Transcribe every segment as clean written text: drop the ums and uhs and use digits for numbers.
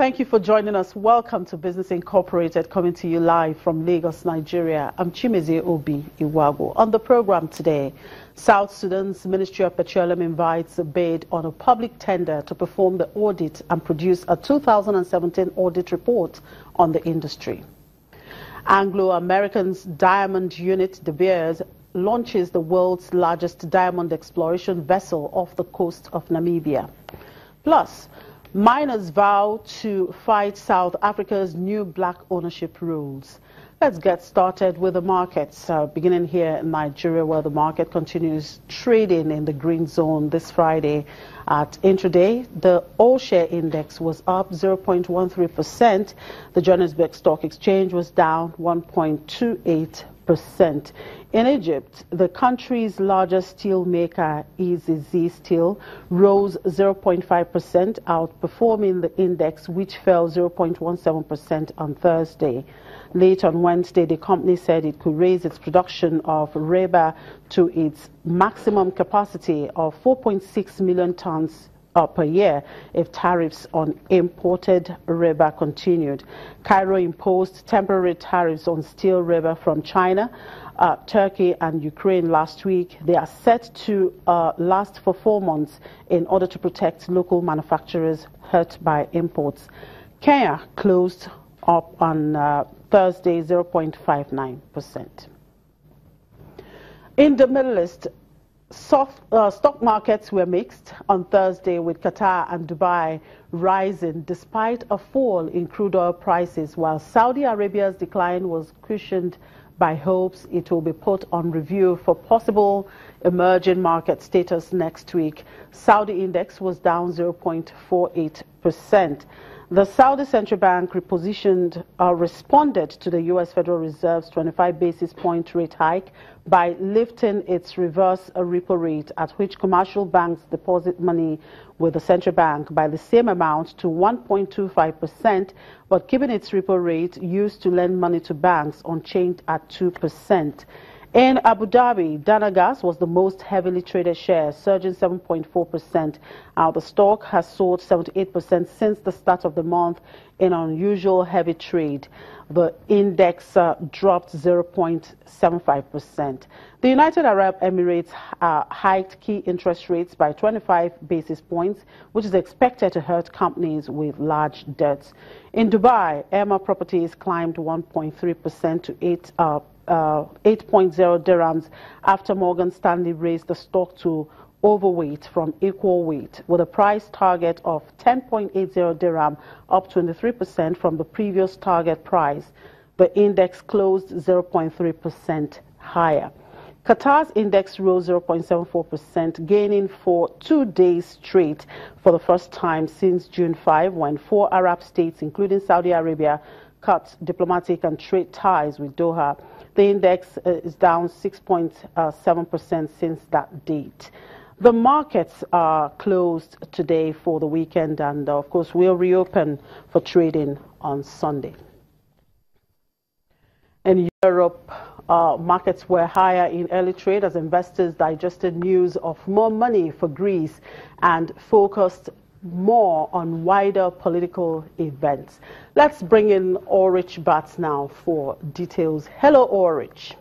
Thank you for joining us. Welcome to Business Incorporated, coming to you live from Lagos, Nigeria. I'm Chimezie Obi Iwago. On the program today, South Sudan's Ministry of Petroleum invites a bid on a public tender to perform the audit and produce a 2017 audit report on the industry. Anglo-American's diamond unit, De Beers, launches the world's largest diamond exploration vessel off the coast of Namibia. Plus, miners vow to fight South Africa's new black ownership rules. Let's get started with the markets, beginning here in Nigeria, where the market continues trading in the green zone this Friday. At intraday, the all-share index was up 0.13%. The Johannesburg Stock Exchange was down 1.28%. In Egypt, the country's largest steel maker, EZZ Steel, rose 0.5%, outperforming the index, which fell 0.17% on Thursday. Late on Wednesday, the company said it could raise its production of rebar to its maximum capacity of 4.6 million tons per year if tariffs on imported rebar continued. Cairo imposed temporary tariffs on steel rebar from China, Turkey and Ukraine last week. They are set to last for 4 months in order to protect local manufacturers hurt by imports. Kenya closed up on Thursday 0.59%. In the Middle East, stock markets were mixed on Thursday, with Qatar and Dubai rising despite a fall in crude oil prices, while Saudi Arabia's decline was cushioned by hopes it will be put on review for possible emerging market status next week. Saudi index was down 0.48%. The Saudi Central Bank responded to the U.S. Federal Reserve's 25 basis point rate hike by lifting its reverse repo rate, at which commercial banks deposit money with the central bank by the same amount to 1.25%, but keeping its repo rate used to lend money to banks unchanged at 2%. In Abu Dhabi, Dana Gas was the most heavily traded share, surging 7.4%. The stock has sold 78% since the start of the month in unusual heavy trade. The index dropped 0.75%. The United Arab Emirates hiked key interest rates by 25 basis points, which is expected to hurt companies with large debts. In Dubai, Emma Properties climbed 1.3% to 8.0 dirhams after Morgan Stanley raised the stock to overweight from equal weight, with a price target of 10.80 dirham, up 23% from the previous target price. The index closed 0.3% higher. Qatar's index rose 0.74%, gaining for 2 days straight for the first time since June 5, when 4 Arab states, including Saudi Arabia, cut diplomatic and trade ties with Doha. The index is down 6.7% since that date. The markets are closed today for the weekend, and of course will reopen for trading on Sunday. In Europe, markets were higher in early trade as investors digested news of more money for Greece and focused more on wider political events. Let's bring in Ulrich Batz now for details. Hello, Ulrich.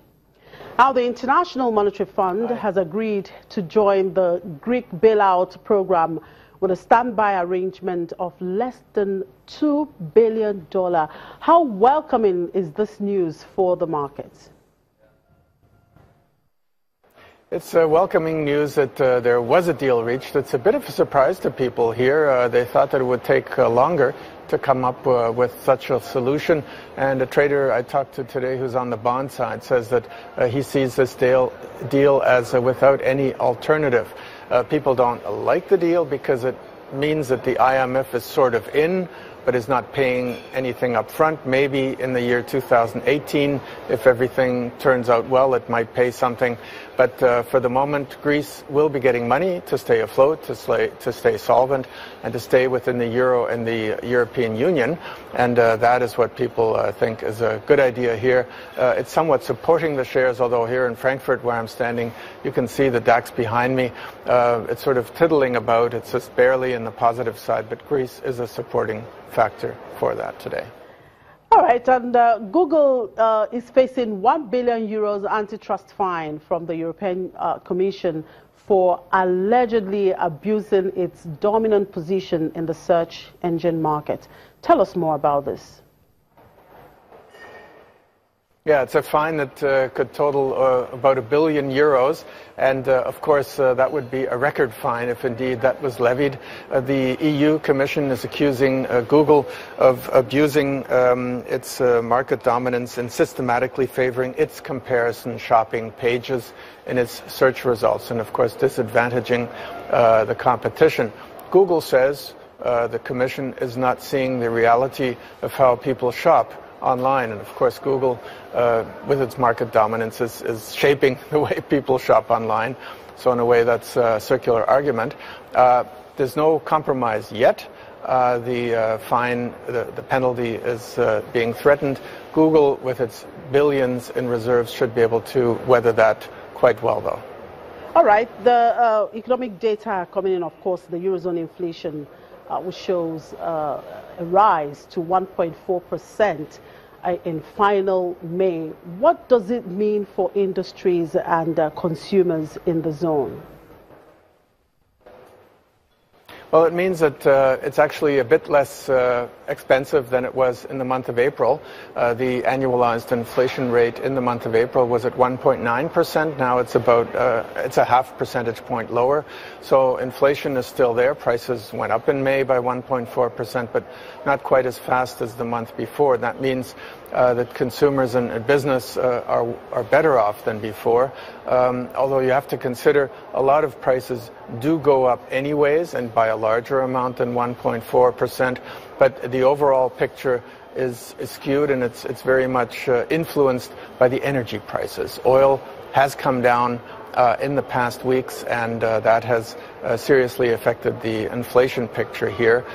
Now, the International Monetary Fund has agreed to join the Greek bailout program with a standby arrangement of less than $2 billion. How welcoming is this news for the markets? It's welcoming news that there was a deal reached. It's a bit of a surprise to people here. They thought that it would take longer to come up with such a solution. And a trader I talked to today who's on the bond side says that he sees this deal as without any alternative. People don't like the deal because it means that the IMF is sort of in, but is not paying anything up front. Maybe in the year 2018, if everything turns out well, it might pay something. But for the moment, Greece will be getting money to stay afloat, to stay solvent, and to stay within the euro and the European Union. And that is what people think is a good idea here. It's somewhat supporting the shares, although here in Frankfurt, where I'm standing, you can see the DAX behind me. It's sort of tiddling about. It's just barely in the positive side, but Greece is a supporting factor for that today. All right, and Google is facing €1 billion antitrust fine from the European Commission for allegedly abusing its dominant position in the search engine market. Tell us more about this. Yeah, it's a fine that could total about €1 billion, and of course that would be a record fine if indeed that was levied. The EU Commission is accusing Google of abusing its market dominance and systematically favoring its comparison shopping pages in its search results, and of course disadvantaging the competition. Google says the Commission is not seeing the reality of how people shop online, and of course Google, with its market dominance, is shaping the way people shop online. So in a way that's a circular argument. There's no compromise yet. The fine, the penalty is being threatened. Google, with its billions in reserves, should be able to weather that quite well, though. All right, the economic data coming in, of course, the Eurozone inflation, which shows a rise to 1.4% in final May. What does it mean for industries and consumers in the zone? Well, it means that it's actually a bit less expensive than it was in the month of April. The annualized inflation rate in the month of April was at 1.9%. Now it's about it's a half percentage point lower. So inflation is still there. Prices went up in May by 1.4%, but not quite as fast as the month before. That means that consumers and business are better off than before. Although you have to consider a lot of prices do go up anyways, and by a larger amount than 1.4%. But the overall picture is skewed, and it's very much influenced by the energy prices. Oil has come down in the past weeks, and that has seriously affected the inflation picture here.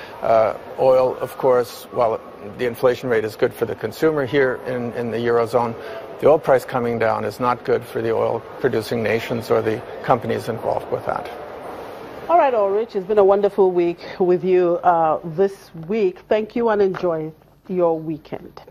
Oil, of course, while the inflation rate is good for the consumer here in the Eurozone, the oil price coming down is not good for the oil-producing nations or the companies involved with that. All right, Ulrich, it's been a wonderful week with you this week. Thank you and enjoy your weekend.